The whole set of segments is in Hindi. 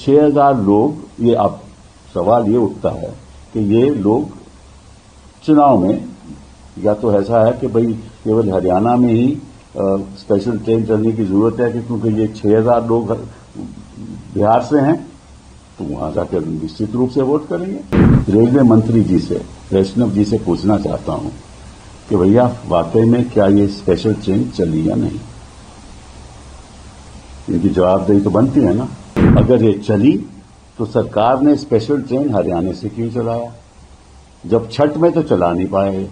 6000 लोग, ये अब सवाल ये उठता है कि ये लोग चुनाव में, या तो ऐसा है कि भाई केवल हरियाणा में ही स्पेशल ट्रेन चलने की जरूरत है कि क्योंकि ये 6000 लोग बिहार से हैं तो वहां जाकर निश्चित रूप से वोट करेंगे। रेलवे मंत्री जी से, वैष्णव जी से पूछना चाहता हूं कि भैया वाकई में क्या ये स्पेशल ट्रेन चली या नहीं। इनकी जवाबदेही तो बनती है ना। अगर ये चली तो सरकार ने स्पेशल ट्रेन हरियाणा से क्यों चलाया, जब छठ में तो चला नहीं पाए,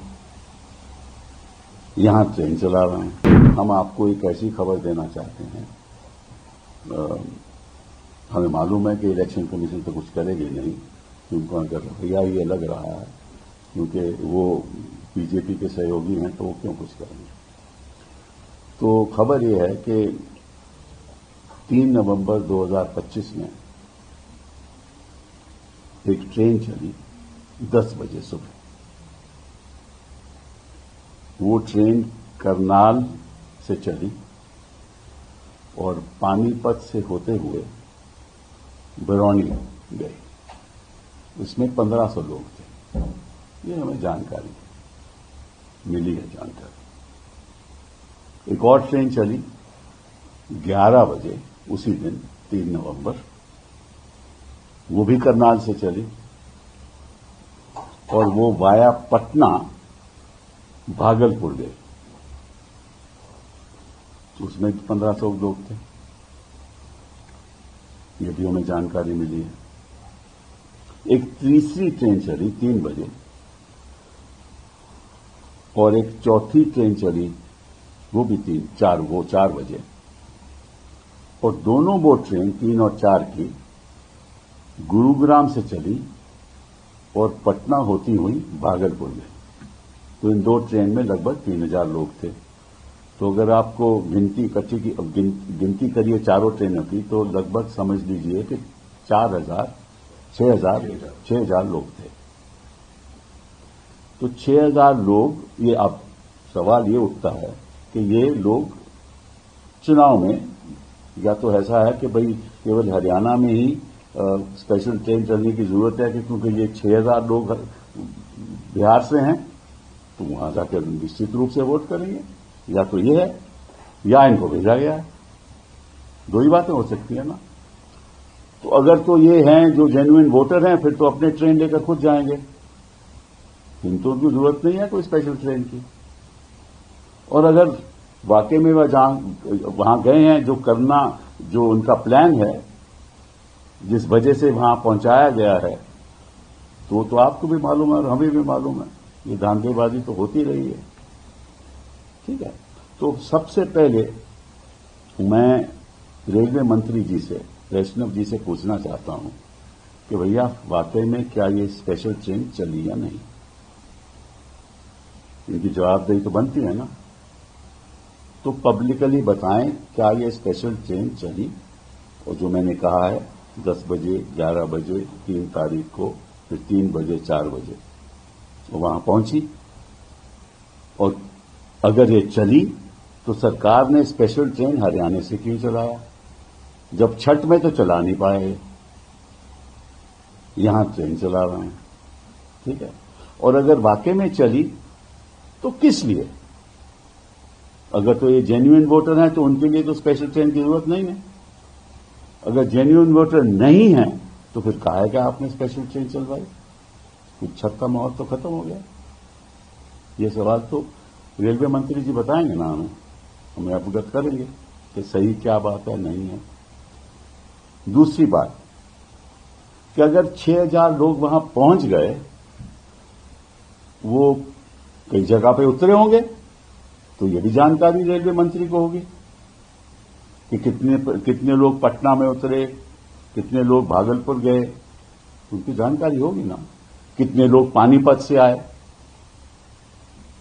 यहां ट्रेन चला रहे हैं। हम आपको एक ऐसी खबर देना चाहते हैं, हमें मालूम है कि इलेक्शन कमीशन तो कुछ करेगी नहीं, क्योंकि उनका रवैया ये लग रहा है, क्योंकि वो बीजेपी के सहयोगी हैं तो वो क्यों कुछ करेंगे। तो खबर ये है कि 3 नवंबर 2025 में एक ट्रेन चली 10 बजे सुबह। वो ट्रेन करनाल से चली और पानीपत से होते हुए बरौनी गई। इसमें 1500 लोग थे, ये हमें जानकारी मिली है। जानकारी एक और ट्रेन चली 11 बजे उसी दिन 3 नवंबर, वो भी करनाल से चली और वो वाया पटना भागलपुर गए। उसमें 1500 लोग थे, ये भी हमें जानकारी मिली है। एक तीसरी ट्रेन चली 3 बजे और एक चौथी ट्रेन चली वो भी 4 बजे, और दोनों वो ट्रेन 3 और 4 की गुरुग्राम से चली और पटना होती हुई भागलपुर गई। तो इन 2 ट्रेन में लगभग 3000 लोग थे। तो अगर आपको गिनती गिनती करिए चारों ट्रेनों की, तो लगभग समझ लीजिए कि 6,000 लोग थे। तो 6,000 लोग, ये अब सवाल ये उठता है कि ये लोग चुनाव में, या तो ऐसा है कि भाई केवल हरियाणा में ही स्पेशल ट्रेन चलने की जरूरत है कि क्योंकि ये 6000 लोग बिहार से हैं तो वहां जाकर निश्चित रूप से वोट करेंगे, या तो ये है या इनको भेजा गया है। 2 ही बातें हो सकती है ना। तो अगर तो ये हैं जो जेन्युइन वोटर हैं, फिर तो अपने ट्रेन लेकर खुद जाएंगे, इनको उनकी जरूरत नहीं है कोई स्पेशल ट्रेन की। और अगर वाकई में वहां गए हैं, जो करना, जो उनका प्लान है, जिस वजह से वहां पहुंचाया गया है, तो आपको भी मालूम है और हमें भी मालूम है। ये धांधलीबाजी तो होती रही है, ठीक है। तो सबसे पहले मैं रेलवे मंत्री जी से, वैष्णव जी से पूछना चाहता हूं कि भैया वाकई में क्या ये स्पेशल ट्रेन चली या नहीं। इनकी जवाबदेही तो बनती है ना। तो पब्लिकली बताएं क्या ये स्पेशल ट्रेन चली, और जो मैंने कहा है 10 बजे, 11 बजे, 3 तारीख को, फिर 3 बजे, 4 बजे वो वहां पहुंची। और अगर ये चली तो सरकार ने स्पेशल ट्रेन हरियाणा से क्यों चलाया, जब छठ में तो चला नहीं पाए, यहां ट्रेन चला रहे हैं, ठीक है। और अगर वाकई में चली तो किस लिए। अगर तो ये जेन्युइन वोटर हैं तो उनके लिए तो स्पेशल ट्रेन की जरूरत नहीं है। अगर जेन्युइन वोटर नहीं है तो फिर काहे क्या आपने स्पेशल ट्रेन चलवाई। कुछ छठ का माहौल तो खत्म हो गया। ये सवाल तो रेलवे मंत्री जी बताएंगे ना, हमें अवगत करेंगे कि सही क्या बात है, नहीं है। दूसरी बात कि अगर 6000 लोग वहां पहुंच गए, वो कई जगह पे उतरे होंगे, तो ये भी जानकारी रेलवे मंत्री को होगी कि कितने लोग पटना में उतरे, कितने लोग भागलपुर गए, उनकी जानकारी होगी ना। कितने लोग पानीपत से आए,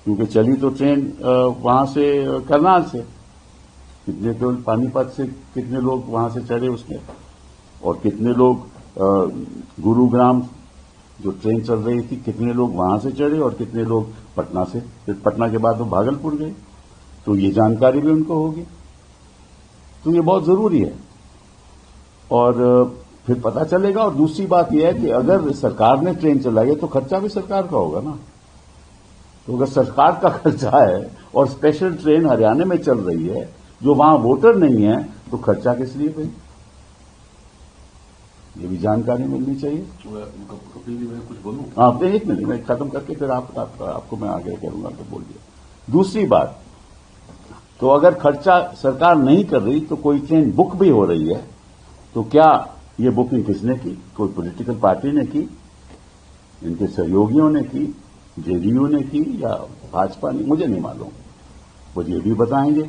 क्योंकि चली तो ट्रेन वहां से करनाल से, कितने लोग पानीपत से, कितने लोग वहां से चढ़े उसमें, और कितने लोग गुरुग्राम जो ट्रेन चल रही थी, कितने लोग वहां से चढ़े और कितने लोग पटना से, फिर पटना के बाद वो भागलपुर गए, तो ये जानकारी भी उनको होगी। तो ये बहुत जरूरी है। और फिर पता चलेगा। और दूसरी बात यह है कि अगर सरकार ने ट्रेन चलाई है तो खर्चा भी सरकार का होगा ना। तो अगर सरकार का खर्चा है और स्पेशल ट्रेन हरियाणा में चल रही है जो वहां वोटर नहीं है, तो खर्चा किस लिए भाई? ये भी जानकारी मिलनी चाहिए। कपिल जी, मैं कुछ बोलूं? आप एक मिनट मैं खत्म करके फिर आपको मैं आगे करूंगा तो बोलिए। दूसरी बात, तो अगर खर्चा सरकार नहीं कर रही तो कोई ट्रेन बुक भी हो रही है, तो क्या ये बुकिंग किसने की? कोई पॉलिटिकल पार्टी ने की, इनके सहयोगियों ने की, जेडीयू ने की या भाजपा ने? मुझे नहीं मालूम, वो ये भी बताएंगे।